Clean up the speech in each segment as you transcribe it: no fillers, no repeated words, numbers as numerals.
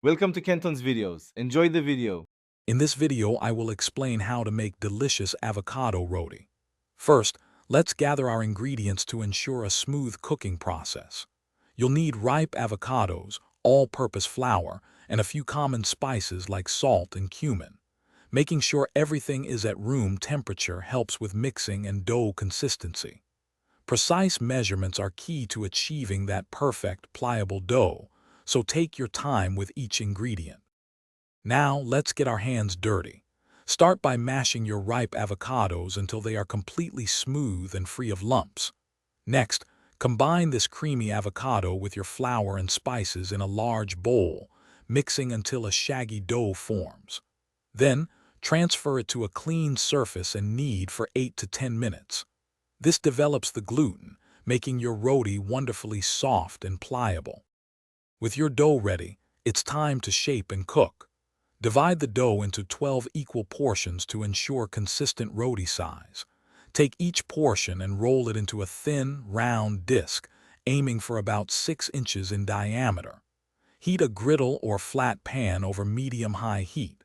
Welcome to Kenton's videos. Enjoy the video. In this video, I will explain how to make delicious avocado roti. First, let's gather our ingredients to ensure a smooth cooking process. You'll need ripe avocados, all-purpose flour, and a few common spices like salt and cumin. Making sure everything is at room temperature helps with mixing and dough consistency. Precise measurements are key to achieving that perfect, pliable dough, so take your time with each ingredient. Now, let's get our hands dirty. Start by mashing your ripe avocados until they are completely smooth and free of lumps. Next, combine this creamy avocado with your flour and spices in a large bowl, mixing until a shaggy dough forms. Then, transfer it to a clean surface and knead for 8 to 10 minutes. This develops the gluten, making your roti wonderfully soft and pliable. With your dough ready, it's time to shape and cook. Divide the dough into 12 equal portions to ensure consistent roti size. Take each portion and roll it into a thin, round disc, aiming for about 6 inches in diameter. Heat a griddle or flat pan over medium-high heat.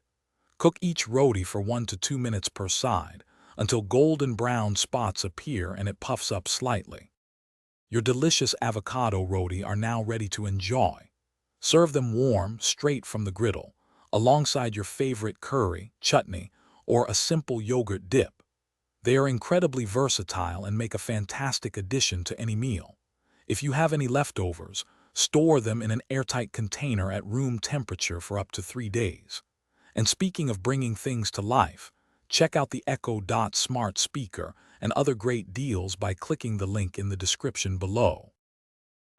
Cook each roti for 1 to 2 minutes per side, until golden brown spots appear and it puffs up slightly. Your delicious avocado roti are now ready to enjoy. Serve them warm, straight from the griddle, alongside your favorite curry, chutney, or a simple yogurt dip. They are incredibly versatile and make a fantastic addition to any meal. If you have any leftovers, store them in an airtight container at room temperature for up to 3 days. And speaking of bringing things to life, check out the Echo Dot smart speaker and other great deals by clicking the link in the description below.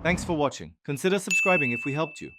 Thanks for watching. Consider subscribing if we helped you.